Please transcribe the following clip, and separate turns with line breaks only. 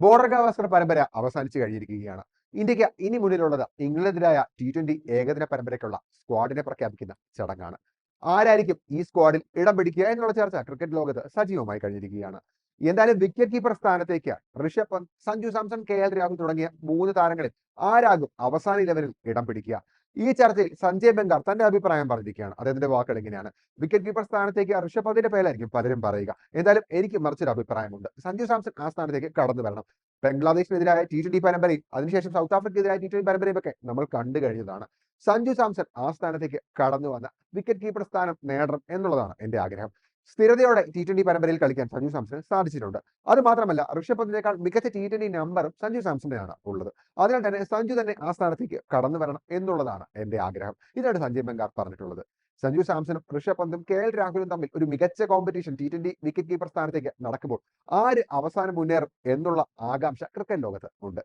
Border Gavaskar പരമ്പര അവസാനിച്ചു കഴിഞ്ഞിരിക്കുകയാണ്. ഇന്ത്യക്ക് ഇനി മുന്നിലുള്ളത് ഇംഗ്ലണ്ടിനെതിരായ T20 ഏകദിന പരമ്പരയ്ക്കുള്ള സ്ക്വാഡിനെ പ്രഖ്യാപിക്കുന്ന ചടങ്ങാണ്. ആരായിരിക്കും ഈ സ്ക്വാഡിൽ ഇടം പിടിക്കുക എന്നുള്ള ചർച്ച ക്രിക്കറ്റ് ലോകത്ത് സജീവമായി കഴിഞ്ഞിരിക്കുകയാണ്. എന്തായാലും വിക്കറ്റ് കീപ്പർ സ്ഥാനത്തേക്ക് ഋഷഭ് പന്ത്, സഞ്ജു സാംസൺ, KL രാഹുൽ തുടങ്ങിയ 3 താരങ്ങളിൽ ആരാകും അവസാന 11ൽ ഇടം പിടിക്കുക? ഈ ചർച്ചയിൽ സഞ്ജയ് ബംഗാർ തന്റെ അഭിപ്രായം പറഞ്ഞിരിക്കുകയാണ്. അദ്ദേഹത്തിന്റെ വാക്കുകൾ ഇങ്ങനെയാണ്: വിക്കറ്റ് കീപ്പർ സ്ഥാനത്തേക്ക് ഋഷഭ് പന്തിന്റെ പേരായിരിക്കും പലരും പറയുക. എന്തായാലും എനിക്ക് മറിച്ചൊരു അഭിപ്രായമുണ്ട്. സഞ്ജു സാംസൺ ആ സ്ഥാനത്തേക്ക് കടന്നു വരണം. ബംഗ്ലാദേശിനെതിരായ T20 പരമ്പരയും അതിനുശേഷം സൗത്ത് ആഫ്രിക്കയ്ക്കെതിരായ T20 പരമ്പരയും ഒക്കെ നമ്മൾ കണ്ടു കഴിഞ്ഞതാണ്. സഞ്ജു സാംസൺ ആ സ്ഥാനത്തേക്ക് കടന്നു വന്ന് വിക്കറ്റ് കീപ്പർ സ്ഥാനം നേടണം എന്നുള്ളതാണ് എന്റെ ആഗ്രഹം. സ്ഥിരതയോടെ T20 പരമ്പരയിൽ കളിക്കാൻ സഞ്ജു സാംസൺ സാധിച്ചിട്ടുണ്ട്. അത് മാത്രമല്ല, ഋഷഭ് പന്തിനേക്കാൾ മികച്ച T20 നമ്പറും സഞ്ജു സാംസണിനാണ് ഉള്ളത്. അതിനാൽ തന്നെ സഞ്ജു തന്നെ ആ സ്ഥാനത്തേക്ക് കടന്നു വരണം എന്നുള്ളതാണ് എന്റെ ആഗ്രഹം. ഇതാണ് സഞ്ജയ് ബംഗാർ പറഞ്ഞിട്ടുള്ളത്. സഞ്ജു സാംസണും ഋഷഭ് പന്തും KL രാഹുലും തമ്മിൽ ഒരു മികച്ച കോമ്പറ്റീഷൻ T20 വിക്കറ്റ് കീപ്പർ സ്ഥാനത്തേക്ക് നടക്കുമ്പോൾ ആര് അവസാനം മുന്നേറും എന്നുള്ള ആകാംക്ഷ ക്രിക്കറ്റ് ലോകത്ത് ഉണ്ട്.